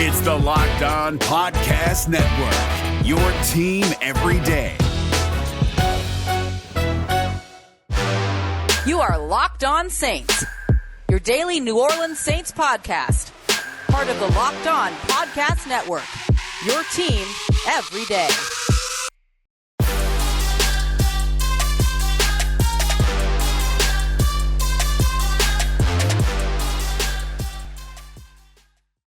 It's the Locked On Podcast Network, your team every day. You are Locked On Saints, your daily New Orleans Saints podcast. Part of the Locked On Podcast Network, your team every day.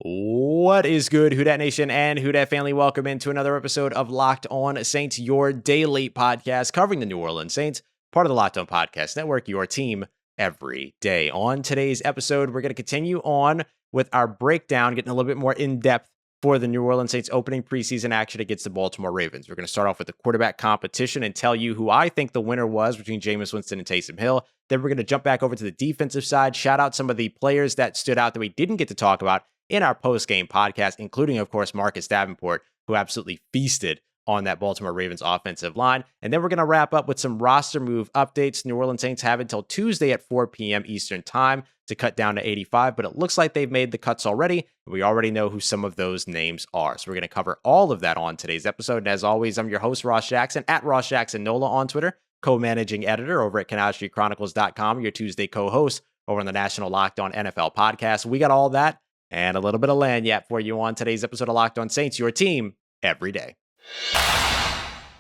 What is good, Who Dat Nation and Who Dat family? Welcome into another episode of Locked On Saints, your daily podcast covering the New Orleans Saints, part of the Locked On Podcast Network, your team every day. On today's episode, we're going to continue on with our breakdown, getting a little bit more in-depth for the New Orleans Saints opening preseason action against the Baltimore Ravens. We're going to start off with the quarterback competition and tell you who I think the winner was between Jameis Winston and Taysom Hill. Then we're going to jump back over to the defensive side, shout out some of the players that stood out that we didn't get to talk about in our post-game podcast, including, of course, Marcus Davenport, who absolutely feasted on that Baltimore Ravens offensive line. And then we're going to wrap up with some roster move updates. New Orleans Saints have until Tuesday at 4 p.m. Eastern time to cut down to 85, but it looks like they've made the cuts already. We already know who some of those names are. So we're going to cover all of that on today's episode. And as always, I'm your host, Ross Jackson, at Ross Jackson Nola on Twitter, co-managing editor over at CanalStreetChronicles.com, your Tuesday co-host over on the National Locked On NFL podcast. We got all that and a little bit of lagniappe for you on today's episode of Locked On Saints, your team every day.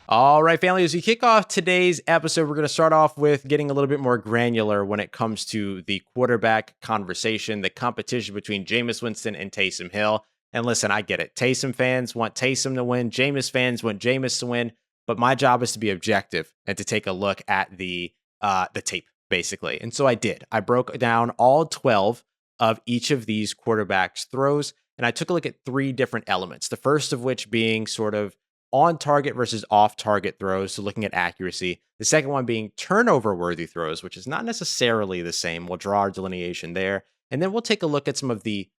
All right, family, as we kick off today's episode, we're going to start off with getting a little bit more granular when it comes to the quarterback conversation, the competition between Jameis Winston and Taysom Hill. And listen, I get it. Taysom fans want Taysom to win. Jameis fans want Jameis to win. But my job is to be objective and to take a look at the tape, basically. And so I did. I broke down all 12 of each of these quarterbacks' throws, and I took a look at three different elements. The first of which being sort of on-target versus off-target throws, so looking at accuracy. The second one being turnover-worthy throws, which is not necessarily the same. We'll draw our delineation there. And then we'll take a look at some of the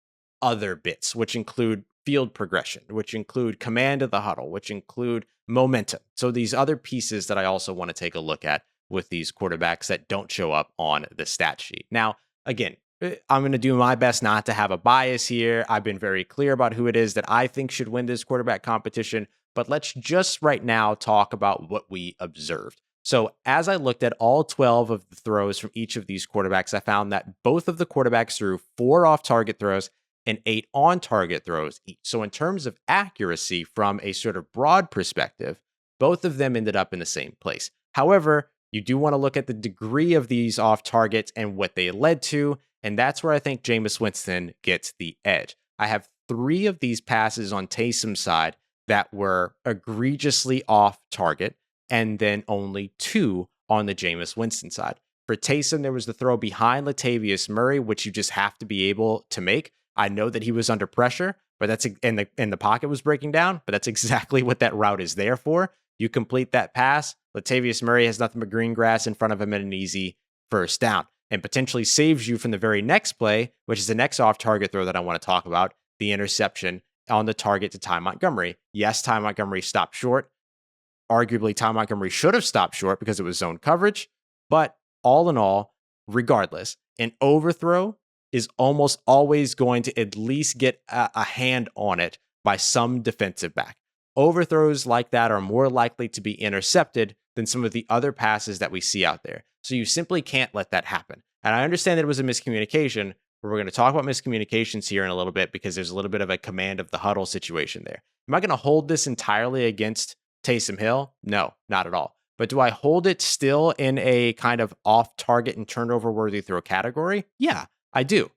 other bits, which include field progression, which include command of the huddle, which include momentum. So these other pieces that I also want to take a look at with these quarterbacks that don't show up on the stat sheet. Now, again, I'm going to do my best not to have a bias here. I've been very clear about who it is that I think should win this quarterback competition, but let's just right now talk about what we observed. So as I looked at all 12 of the throws from each of these quarterbacks, I found that both of the quarterbacks threw 4 off-target throws and 8 on-target throws each. So in terms of accuracy from a sort of broad perspective, both of them ended up in the same place. However, you do want to look at the degree of these off-targets and what they led to, and that's where I think Jameis Winston gets the edge. I have 3 of these passes on Taysom's side that were egregiously off target, and then only 2 on the Jameis Winston side. For Taysom, there was the throw behind Latavius Murray, which you just have to be able to make. I know that he was under pressure, but that's and the pocket was breaking down, but that's exactly what that route is there for. You complete that pass, Latavius Murray has nothing but green grass in front of him and an easy first down, and potentially saves you from the very next play, which is the next off-target throw that I want to talk about, the interception on the target to Ty Montgomery. Yes, Ty Montgomery stopped short. Arguably, Ty Montgomery should have stopped short because it was zone coverage. But all in all, regardless, an overthrow is almost always going to at least get a hand on it by some defensive back. Overthrows like that are more likely to be intercepted than some of the other passes that we see out there. So you simply can't let that happen. And I understand that it was a miscommunication, but we're going to talk about miscommunications here in a little bit because there's a little bit of a command of the huddle situation there. Am I going to hold this entirely against Taysom Hill? No, not at all. But do I hold it still in a kind of off-target and turnover-worthy throw category? Yeah, I do.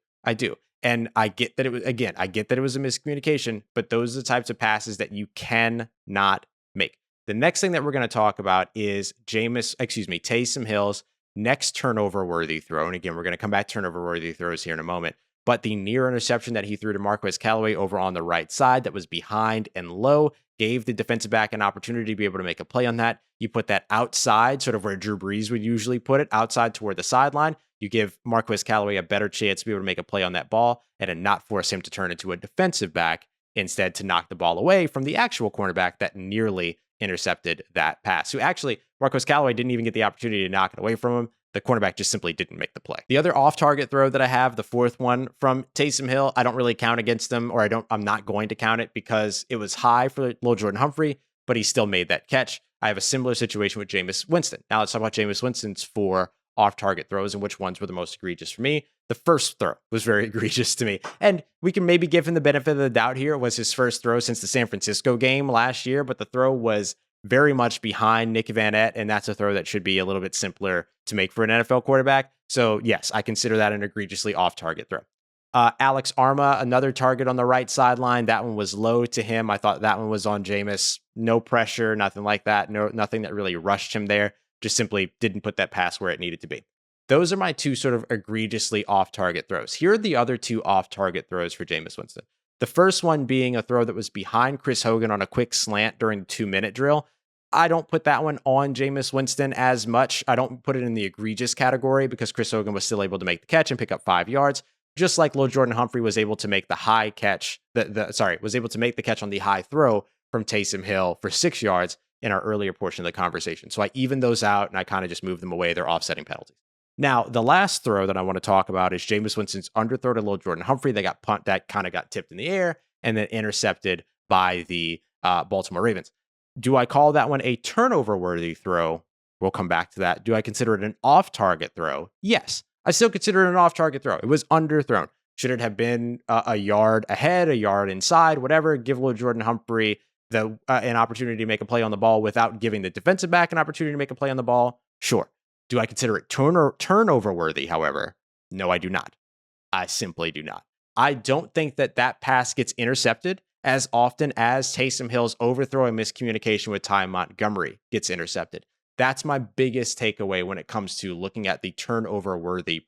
And I get that I get that it was a miscommunication, but those are the types of passes that you cannot make. The next thing that we're going to talk about is Taysom Hill's next turnover-worthy throw. And again, we're going to come back to turnover-worthy throws here in a moment. But the near interception that he threw to Marquez Callaway over on the right side that was behind and low gave the defensive back an opportunity to be able to make a play on that. You put that outside, sort of where Drew Brees would usually put it, outside toward the sideline. You give Marquez Callaway a better chance to be able to make a play on that ball and to not force him to turn into a defensive back, instead to knock the ball away from the actual cornerback that nearly intercepted that pass. So actually, Marquez Callaway didn't even get the opportunity to knock it away from him. The cornerback just simply didn't make the play. The other off-target throw that I have, the fourth one from Taysom Hill, I don't really count against him, or I'm not going to count it because it was high for Lil Jordan Humphrey, but he still made that catch. I have a similar situation with Jameis Winston. Now let's talk about Jameis Winston's 4 off-target throws and which ones were the most egregious for me. The first throw was very egregious to me. And we can maybe give him the benefit of the doubt here. It was his first throw since the San Francisco game last year, but the throw was very much behind Nick Van Ette, and that's a throw that should be a little bit simpler to make for an NFL quarterback. So yes, I consider that an egregiously off-target throw. Alex Arma, another target on the right sideline. That one was low to him. I thought that one was on Jameis. No pressure, nothing like that. Nothing that really rushed him there. Just simply didn't put that pass where it needed to be. Those are my 2 sort of egregiously off-target throws. Here are the other 2 off-target throws for Jameis Winston. The first one being a throw that was behind Chris Hogan on a quick slant during the 2-minute drill. I don't put that one on Jameis Winston as much. I don't put it in the egregious category because Chris Hogan was still able to make the catch and pick up 5 yards, just like Lil Jordan Humphrey was able to make the high catch, was able to make the catch on the high throw from Taysom Hill for 6 yards in our earlier portion of the conversation. So I evened those out and I kind of just moved them away. They're offsetting penalties. Now, the last throw that I want to talk about is Jameis Winston's underthrow to Lil Jordan Humphrey. That kind of got tipped in the air and then intercepted by the Baltimore Ravens. Do I call that one a turnover-worthy throw? We'll come back to that. Do I consider it an off-target throw? Yes. I still consider it an off-target throw. It was underthrown. Should it have been a yard ahead, a yard inside, whatever? Give Lil Jordan Humphrey an opportunity to make a play on the ball without giving the defensive back an opportunity to make a play on the ball? Sure. Do I consider it turnover-worthy, however? No, I do not. I simply do not. I don't think that pass gets intercepted as often as Taysom Hill's overthrow and miscommunication with Ty Montgomery gets intercepted. That's my biggest takeaway when it comes to looking at the turnover-worthy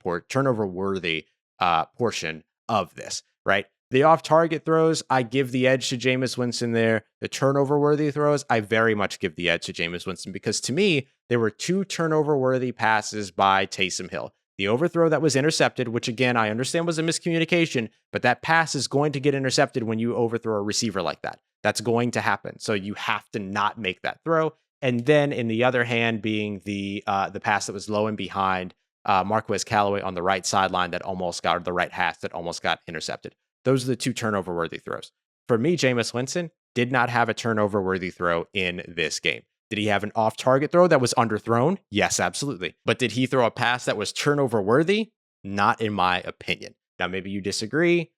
portion of this, right? The off-target throws, I give the edge to Jameis Winston there. The turnover-worthy throws, I very much give the edge to Jameis Winston because to me, there were 2 turnover-worthy passes by Taysom Hill. The overthrow that was intercepted, which again, I understand was a miscommunication, but that pass is going to get intercepted when you overthrow a receiver like that. That's going to happen. So you have to not make that throw. And then in the other hand, being the pass that was low and behind Marquez Callaway on the right sideline that almost got, or the right hash that almost got intercepted. Those are the 2 turnover-worthy throws. For me, Jameis Winston did not have a turnover-worthy throw in this game. Did he have an off-target throw that was underthrown? Yes, absolutely. But did he throw a pass that was turnover-worthy? Not in my opinion. Now, maybe you disagree,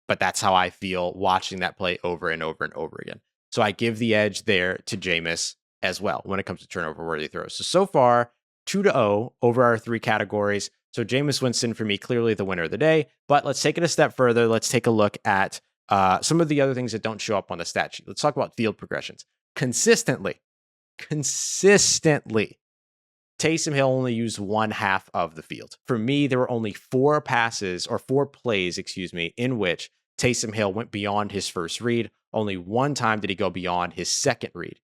but that's how I feel watching that play over and over and over again. So I give the edge there to Jameis as well when it comes to turnover-worthy throws. So far, 2-0 over our 3 categories. So Jameis Winston, for me, clearly the winner of the day. But let's take it a step further. Let's take a look at some of the other things that don't show up on the stat sheet. Let's talk about field progressions. Consistently, Taysom Hill only used 1/2 of the field. For me, there were only 4 plays, in which Taysom Hill went beyond his first read. Only 1 time did he go beyond his second read.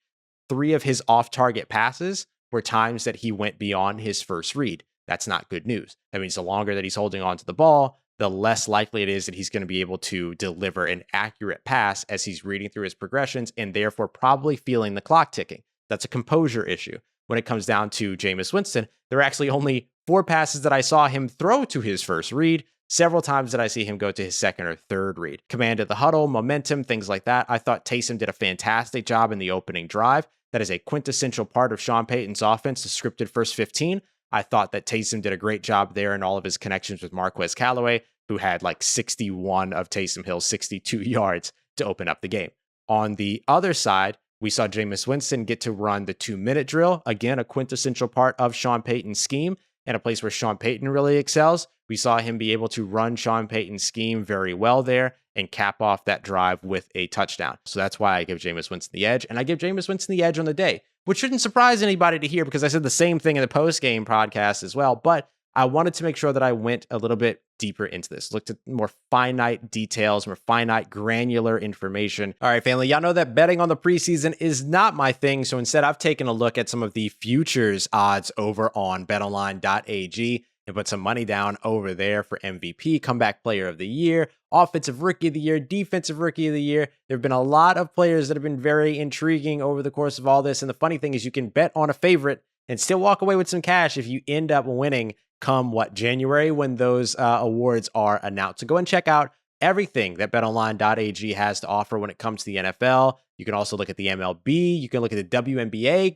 3 of his off-target passes were times that he went beyond his first read. That's not good news. That means the longer that he's holding on to the ball, the less likely it is that he's going to be able to deliver an accurate pass as he's reading through his progressions and therefore probably feeling the clock ticking. That's a composure issue. When it comes down to Jameis Winston, there are actually only 4 passes that I saw him throw to his first read. Several times that I see him go to his second or third read. Command of the huddle, momentum, things like that. I thought Taysom did a fantastic job in the opening drive. That is a quintessential part of Sean Payton's offense, the scripted first 15. I thought that Taysom did a great job there in all of his connections with Marquez Callaway, who had like 61 of Taysom Hill's 62 yards to open up the game. On the other side, we saw Jameis Winston get to run the 2-minute drill. Again, a quintessential part of Sean Payton's scheme and a place where Sean Payton really excels. We saw him be able to run Sean Payton's scheme very well there and cap off that drive with a touchdown. So that's why I give Jameis Winston the edge. And I give Jameis Winston the edge on the day, which shouldn't surprise anybody to hear because I said the same thing in the post-game podcast as well. But I wanted to make sure that I went a little bit deeper into this, looked at more finite details, more finite granular information. All right, family, y'all know that betting on the preseason is not my thing. So instead, I've taken a look at some of the futures odds over on betonline.ag and put some money down over there for MVP, comeback player of the year, offensive rookie of the year, defensive rookie of the year. There have been a lot of players that have been very intriguing over the course of all this. And the funny thing is you can bet on a favorite and still walk away with some cash if you end up winning come January when those awards are announced. So go and check out everything that betonline.ag has to offer when it comes to the NFL. You can also look at the MLB. You can look at the WNBA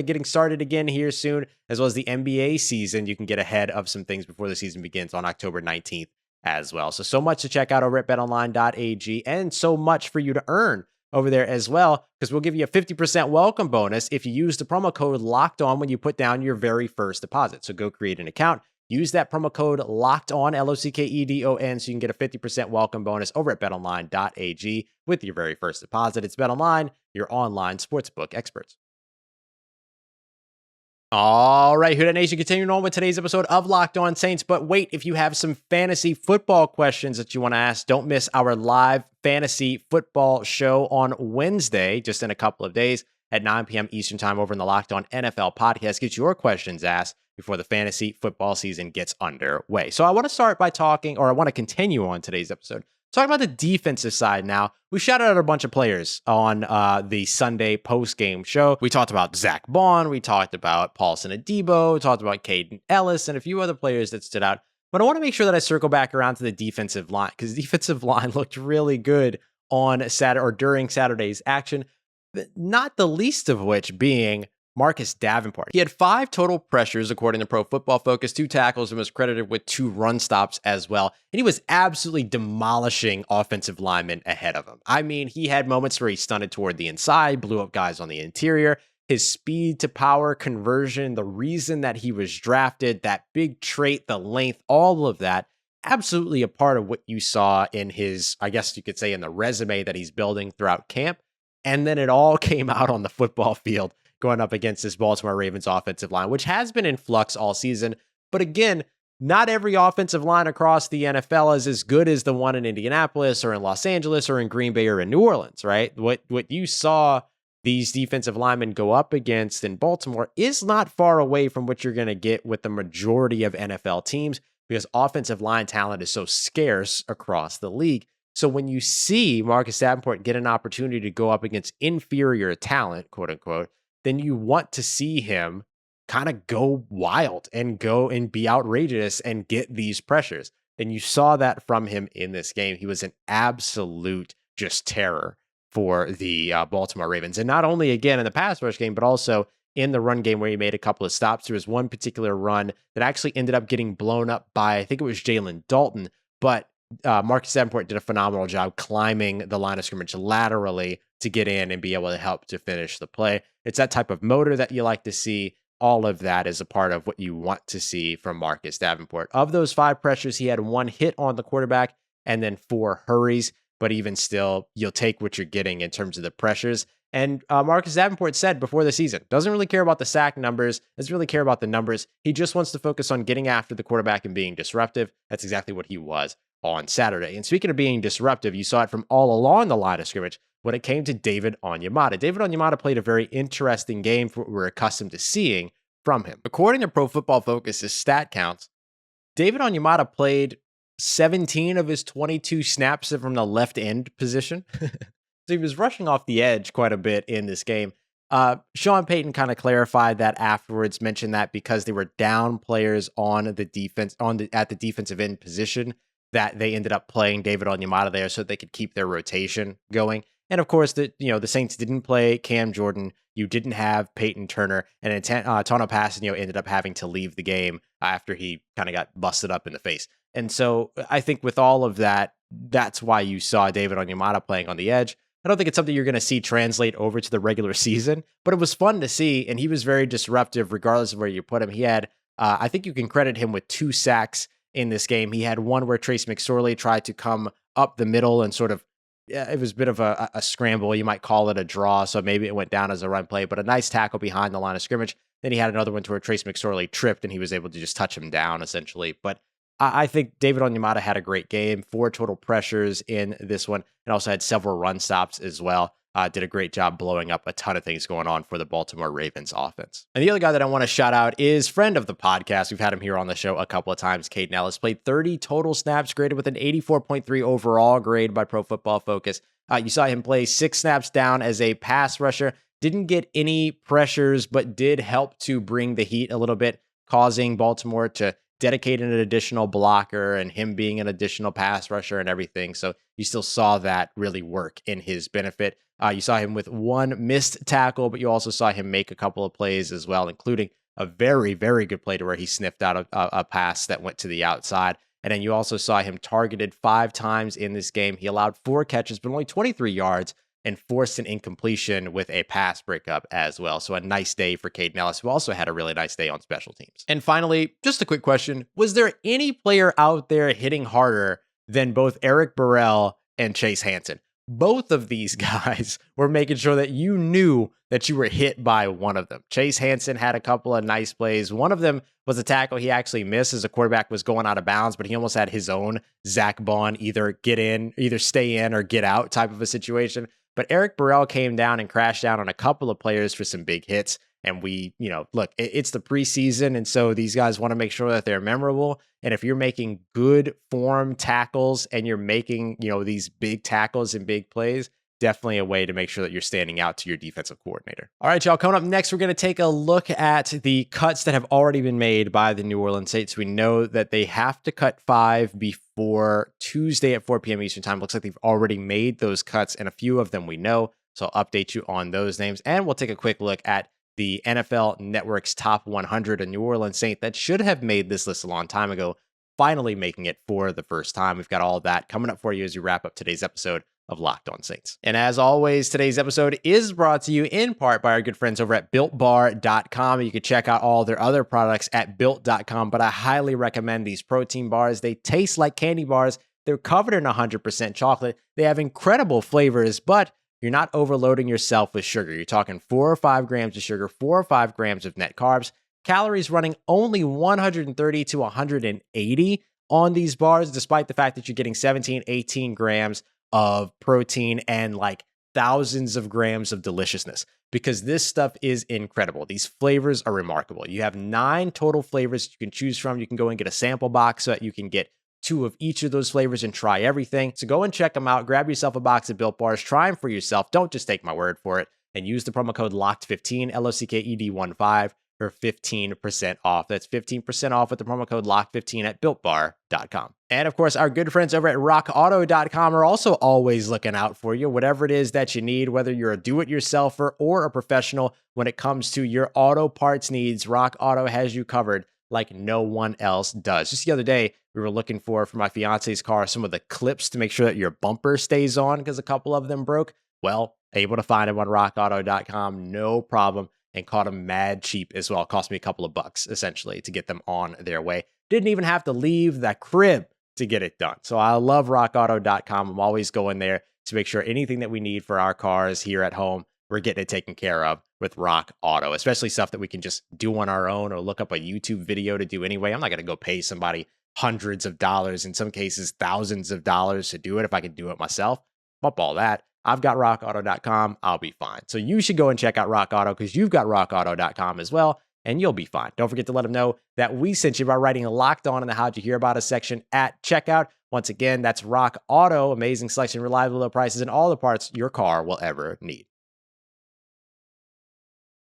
getting started again here soon, as well as the NBA season. You can get ahead of some things before the season begins on October 19th as well. So much to check out over at betonline.ag, and so much for you to earn over there as well, because we'll give you a 50% welcome bonus if you use the promo code Locked On when you put down your very first deposit. So go create an account. Use that promo code Locked On, LOCKEDON, so you can get a 50% welcome bonus over at betonline.ag with your very first deposit. It's BetOnline, your online sportsbook experts. All right, Who Dat Nation, continuing on with today's episode of Locked On Saints. But wait, if you have some fantasy football questions that you want to ask, don't miss our live fantasy football show on Wednesday, just in a couple of days at 9 p.m. Eastern Time over in the Locked On NFL podcast. Get your questions asked before the fantasy football season gets underway. So I want to start by I want to continue on today's episode, talking about the defensive side now. We shouted out a bunch of players on the Sunday post-game show. We talked about Zach Bond, we talked about Paulson Adebo, we talked about Caden Ellis, and a few other players that stood out. But I want to make sure that I circle back around to the defensive line, because the defensive line looked really good on Saturday or during Saturday's action, not the least of which being Marcus Davenport. He had 5 total pressures, according to Pro Football Focus, 2 tackles, and was credited with 2 run stops as well. And he was absolutely demolishing offensive linemen ahead of him. I mean, he had moments where he stunted toward the inside, blew up guys on the interior. His speed to power conversion, the reason that he was drafted, that big trait, the length, all of that, absolutely a part of what you saw in his, I guess you could say, in the resume that he's building throughout camp. And then it all came out on the football field, going up against this Baltimore Ravens offensive line, which has been in flux all season. But again, not every offensive line across the NFL is as good as the one in Indianapolis or in Los Angeles or in Green Bay or in New Orleans, right? What you saw these defensive linemen go up against in Baltimore is not far away from what you're going to get with the majority of NFL teams, because offensive line talent is so scarce across the league. So when you see Marcus Davenport get an opportunity to go up against inferior talent, quote unquote, then you want to see him kind of go wild and go and be outrageous and get these pressures. And you saw that from him in this game. He was an absolute just terror for the Baltimore Ravens. And not only, again, in the pass rush game, but also in the run game where he made a couple of stops. There was one particular run that actually ended up getting blown up by, I think it was Jalen Dalton, but Marcus Davenport did a phenomenal job climbing the line of scrimmage laterally to get in and be able to help to finish the play. It's that type of motor that you like to see. All of that is a part of what you want to see from Marcus Davenport. Of those 5 pressures, he had 1 hit on the quarterback and then 4 hurries. But even still, you'll take what you're getting in terms of the pressures. And Marcus Davenport said before the season, doesn't really care about the sack numbers, doesn't really care about the numbers. He just wants to focus on getting after the quarterback and being disruptive. That's exactly what he was on Saturday. And speaking of being disruptive, you saw it from all along the line of scrimmage when it came to David Onyemata. David Onyemata played a very interesting game for what we're accustomed to seeing from him. According to Pro Football Focus's stat counts, David Onyemata played 17 of his 22 snaps from the left end position. So he was rushing off the edge quite a bit in this game. Sean Payton kind of clarified that afterwards, mentioned that because they were down players on the defense at the defensive end position, that they ended up playing David Onyemata there so they could keep their rotation going. And of course, the Saints didn't play Cam Jordan. You didn't have Peyton Turner, and Tano Passanio ended up having to leave the game after he kind of got busted up in the face. And so I think with all of that, that's why you saw David Onyemata playing on the edge. I don't think it's something you're going to see translate over to the regular season, but it was fun to see, and he was very disruptive regardless of where you put him. He had, I think you can credit him with 2 sacks in this game. He had one where Trace McSorley tried to come up the middle and sort of, it was a bit of a scramble. You might call it a draw, so maybe it went down as a run play, but a nice tackle behind the line of scrimmage. Then he had another one to where Trace McSorley tripped, and he was able to just touch him down, essentially. But I think David Onyemata had a great game, 4 total pressures in this one, and also had several run stops as well. Did a great job blowing up a ton of things going on for the Baltimore Ravens offense. And the other guy that I want to shout out is friend of the podcast. We've had him here on the show a couple of times. Caden Ellis played 30 total snaps, graded with an 84.3 overall grade by Pro Football Focus. You saw him play 6 snaps down as a pass rusher didn't get any pressures, but did help to bring the heat a little bit, causing Baltimore to dedicate an additional blocker and him being an additional pass rusher and everything. So you still saw that really work in his benefit. You saw him with one missed tackle, but you also saw him make a couple of plays as well, including a very, very good play to where he sniffed out a pass that went to the outside. And then you also saw him targeted 5 times in this game. He allowed 4 catches, but only 23 yards, and forced an incompletion with a pass breakup as well. So a nice day for Caden Ellis, who also had a really nice day on special teams. And finally, just a quick question. Was there any player out there hitting harder than both Eric Burrell and Chase Hansen? Both of these guys were making sure that you knew that you were hit by one of them. Chase Hansen had a couple of nice plays. One of them was a tackle he actually missed as the quarterback was going out of bounds, but he almost had his own Zach Bond either stay in or get out type of a situation. But Eric Burrell came down and crashed down on a couple of players for some big hits. And look, it's the preseason. And so these guys want to make sure that they're memorable. And if you're making good form tackles and you're making, these big tackles and big plays, definitely a way to make sure that you're standing out to your defensive coordinator. All right, y'all, coming up next, we're going to take a look at the cuts that have already been made by the New Orleans Saints. We know that they have to cut 5 before Tuesday at 4 p.m. Eastern time. Looks like they've already made those cuts, and a few of them we know. So I'll update you on those names, and we'll take a quick look at the NFL Network's top 100, a New Orleans Saint that should have made this list a long time ago, finally making it for the first time. We've got all of that coming up for you as we wrap up today's episode of Locked On Saints. And as always, today's episode is brought to you in part by our good friends over at BuiltBar.com. You can check out all their other products at Built.com, but I highly recommend these protein bars. They taste like candy bars. They're covered in 100% chocolate. They have incredible flavors, but you're not overloading yourself with sugar. You're talking 4 or 5 grams of sugar, 4 or 5 grams of net carbs, calories running only 130 to 180 on these bars, despite the fact that you're getting 17, 18 grams of protein and like thousands of grams of deliciousness, because this stuff is incredible. These flavors are remarkable. You have 9 total flavors you can choose from. You can go and get a sample box so that you can get 2 of each of those flavors and try everything. So go and check them out. Grab yourself a box of Built Bars. Try them for yourself. Don't just take my word for it. And use the promo code LOCKED15, LOCKED15, for 15% off. That's 15% off with the promo code LOCKED15 at BuiltBar.com. And of course, our good friends over at RockAuto.com are also always looking out for you. Whatever it is that you need, whether you're a do-it-yourselfer or a professional, when it comes to your auto parts needs, Rock Auto has you covered like no one else does. Just the other day, we were looking for my fiance's car, some of the clips to make sure that your bumper stays on because a couple of them broke. Well, able to find them on rockauto.com, no problem, and caught them mad cheap as well. It cost me a couple of bucks, essentially, to get them on their way. Didn't even have to leave the crib to get it done. So I love rockauto.com. I'm always going there to make sure anything that we need for our cars here at home, we're getting it taken care of with Rock Auto, especially stuff that we can just do on our own or look up a YouTube video to do anyway. I'm not going to go pay somebody hundreds of dollars, in some cases thousands of dollars to do it if I can do it myself. Bump all that. I've got rockauto.com. I'll be fine. So you should go and check out Rock Auto because you've got rockauto.com as well, and you'll be fine. Don't forget to let them know that we sent you by writing Locked On in the How'd You Hear About Us section at checkout. Once again, that's Rock Auto. Amazing selection, reliable low prices, and all the parts your car will ever need.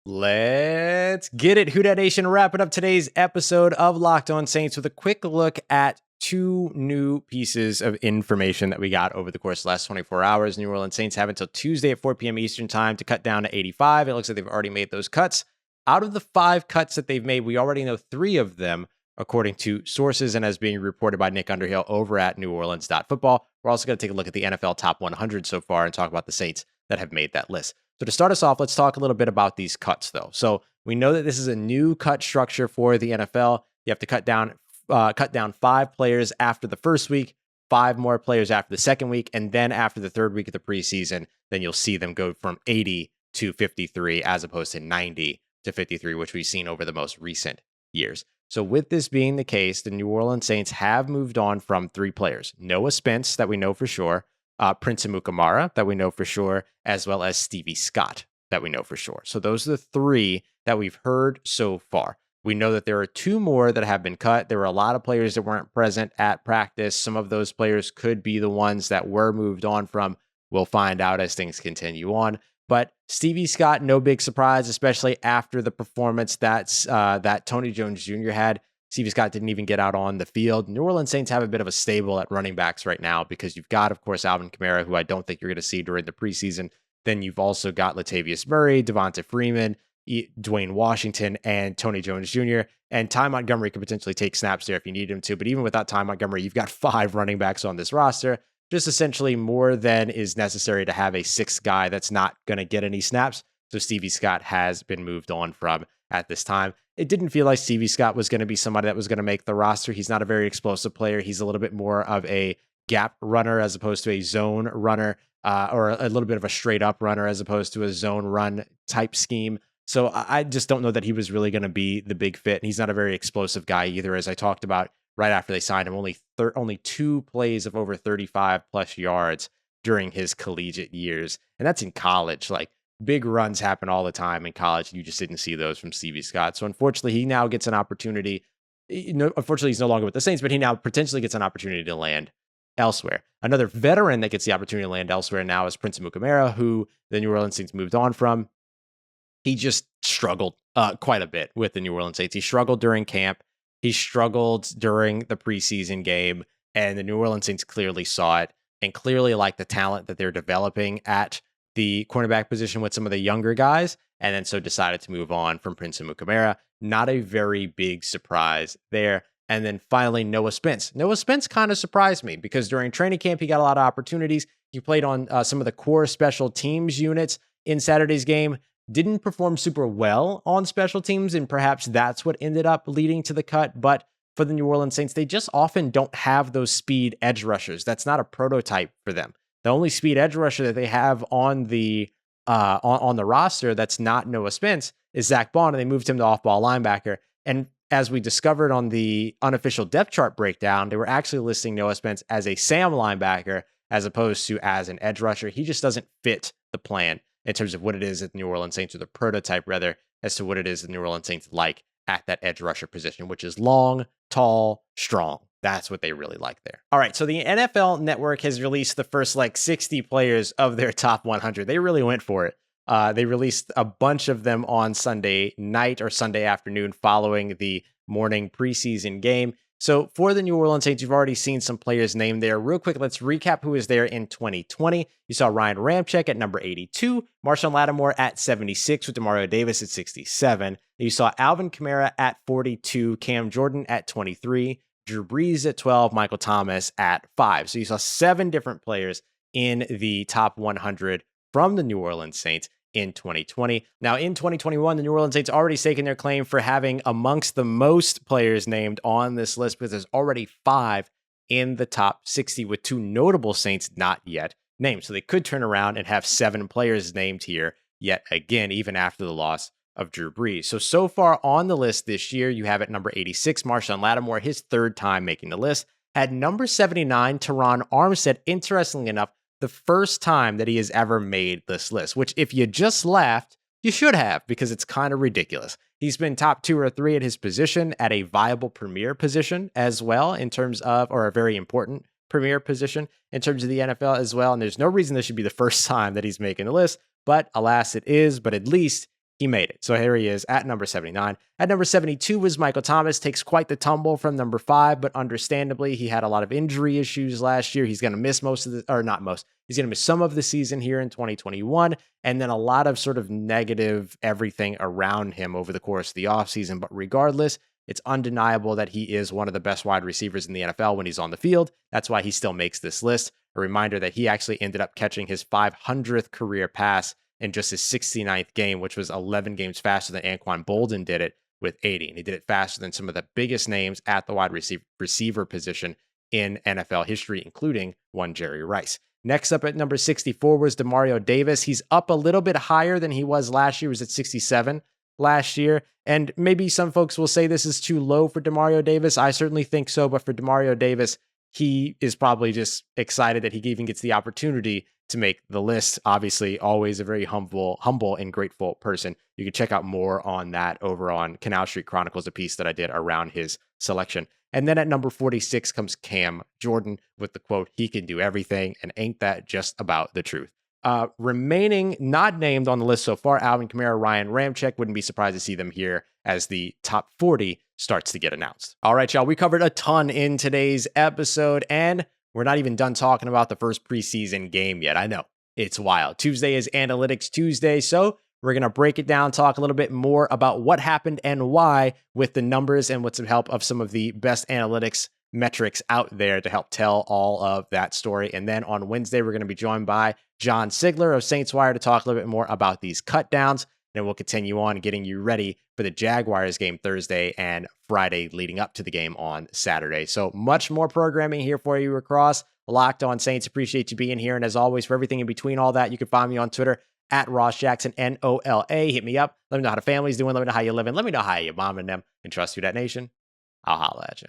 Let's get it, Who Dat Nation. Wrapping up today's episode of Locked On Saints with a quick look at 2 new pieces of information that we got over the course of the last 24 hours. New Orleans Saints have until Tuesday at 4 p.m. Eastern time to cut down to 85. It looks like they've already made those cuts. Out of the 5 cuts that they've made, we already know 3 of them, according to sources and as being reported by Nick Underhill over at NewOrleans.football. We're also going to take a look at the NFL Top 100 so far and talk about the Saints that have made that list. So to start us off, let's talk a little bit about these cuts, though. So we know that this is a new cut structure for the NFL. You have to cut down 5 players after the first week, 5 more players after the second week, and then after the third week of the preseason, then you'll see them go from 80 to 53 as opposed to 90 to 53, which we've seen over the most recent years. So with this being the case, the New Orleans Saints have moved on from 3 players. Noah Spence, that we know for sure, Prince Amukamara, that we know for sure, as well as Stevie Scott, that we know for sure. So those are the 3 that we've heard so far. We know that there are 2 more that have been cut. There were a lot of players that weren't present at practice. Some of those players could be the ones that were moved on from. We'll find out as things continue on. But Stevie Scott, no big surprise, especially after the performance that Tony Jones Jr. had. Stevie Scott didn't even get out on the field. New Orleans Saints have a bit of a stable at running backs right now because you've got, of course, Alvin Kamara, who I don't think you're going to see during the preseason. Then you've also got Latavius Murray, Devonta Freeman, Dwayne Washington, and Tony Jones Jr. And Ty Montgomery could potentially take snaps there if you need him to. But even without Ty Montgomery, you've got 5 running backs on this roster. Just essentially more than is necessary to have a 6th guy that's not going to get any snaps. So Stevie Scott has been moved on from at this time. It didn't feel like Stevie Scott was going to be somebody that was going to make the roster. He's not a very explosive player. He's a little bit more of a gap runner as opposed to a zone runner, or a little bit of a straight up runner as opposed to a zone run type scheme. So I just don't know that he was really going to be the big fit. He's not a very explosive guy either, as I talked about right after they signed him. Only 2 plays of over 35 plus yards during his collegiate years. And that's in college. Like, big runs happen all the time in college. You just didn't see those from Stevie Scott. So unfortunately, he now gets an opportunity. Unfortunately, he's no longer with the Saints, but he now potentially gets an opportunity to land elsewhere. Another veteran that gets the opportunity to land elsewhere now is Prince Amukamara, who the New Orleans Saints moved on from. He just struggled quite a bit with the New Orleans Saints. He struggled during camp. He struggled during the preseason game, and the New Orleans Saints clearly saw it and clearly like the talent that they're developing at the cornerback position with some of the younger guys, and then so decided to move on from Prince Amukamara. Not a very big surprise there. And then finally, Noah Spence. Noah Spence kind of surprised me because during training camp, he got a lot of opportunities. He played on some of the core special teams units in Saturday's game. Didn't perform super well on special teams, and perhaps that's what ended up leading to the cut. But for the New Orleans Saints, they just often don't have those speed edge rushers. That's not a prototype for them. The only speed edge rusher that they have on the roster that's not Noah Spence is Zach Bond, and they moved him to off-ball linebacker. And as we discovered on the unofficial depth chart breakdown, they were actually listing Noah Spence as a Sam linebacker as opposed to as an edge rusher. He just doesn't fit the plan in terms of what it is that the New Orleans Saints, or the prototype rather, as to what it is that the New Orleans Saints like at that edge rusher position, which is long, tall, strong. That's what they really like there. All right, so the NFL Network has released the first 60 players of their top 100. They really went for it. They released a bunch of them on Sunday night or Sunday afternoon following the morning preseason game. So for the New Orleans Saints, you've already seen some players named there. Real quick, let's recap who was there in 2020. You saw Ryan Ramczyk at number 82, Marshawn Lattimore at 76 with Demario Davis at 67. You saw Alvin Kamara at 42, Cam Jordan at 23, Drew Brees at 12, Michael Thomas at 5. So you saw 7 different players in the top 100 from the New Orleans Saints in 2020. Now, in 2021, the New Orleans Saints already staking their claim for having amongst the most players named on this list, because there's already 5 in the top 60 with 2 notable Saints not yet named. So they could turn around and have 7 players named here yet again, even after the loss of Drew Brees. So far on the list this year, you have at number 86, Marshawn Lattimore, his 3rd time making the list. At number 79, Teron Armstead, interestingly enough, the first time that he has ever made this list, which if you just laughed, you should have, because it's kind of ridiculous. He's been top 2 or 3 at his position, at a viable premier position as well, in terms of, or a very important premier position in terms of the NFL as well. And there's no reason this should be the first time that he's making the list, but alas, it is. But at least he made it. So here he is at number 79. At number 72 was Michael Thomas. Takes quite the tumble from number 5, but understandably, he had a lot of injury issues last year. He's going to miss he's going to miss some of the season here in 2021, and then a lot of sort of negative everything around him over the course of the offseason. But regardless, it's undeniable that he is one of the best wide receivers in the NFL when he's on the field. That's why he still makes this list. A reminder that he actually ended up catching his 500th career pass in just his 69th game, which was 11 games faster than Anquan Bolden did it with 80. And he did it faster than some of the biggest names at the wide receiver position in NFL history, including one Jerry Rice. Next up at number 64 was Demario Davis. He's up a little bit higher than he was last year. He was at 67 last year. And maybe some folks will say this is too low for Demario Davis. I certainly think so. But for Demario Davis, he is probably just excited that he even gets the opportunity to make the list. Obviously, always a very humble and grateful person. You can check out more on that over on Canal Street Chronicles, a piece that I did around his selection. And then at number 46 comes Cam Jordan with the quote, "He can do everything," and ain't that just about the truth? Remaining not named on the list so far, Alvin Kamara, Ryan Ramczyk. Wouldn't be surprised to see them here as the top 40 starts to get announced. All right, y'all, we covered a ton in today's episode, and we're not even done talking about the first preseason game yet. I know, it's wild. Tuesday is Analytics Tuesday, so we're going to break it down, talk a little bit more about what happened and why with the numbers and with some help of some of the best analytics metrics out there to help tell all of that story. And then on Wednesday, we're going to be joined by John Sigler of Saints Wire to talk a little bit more about these cut downs. And we'll continue on getting you ready for the Jaguars game Thursday and Friday leading up to the game on Saturday. So much more programming here for you across Locked On Saints. Appreciate you being here. And as always, for everything in between all that, you can find me on Twitter at Ross Jackson, NOLA. Hit me up. Let me know how the family's doing. Let me know how you're living. Let me know how your mom and them. And trust you, that nation. I'll holla at you.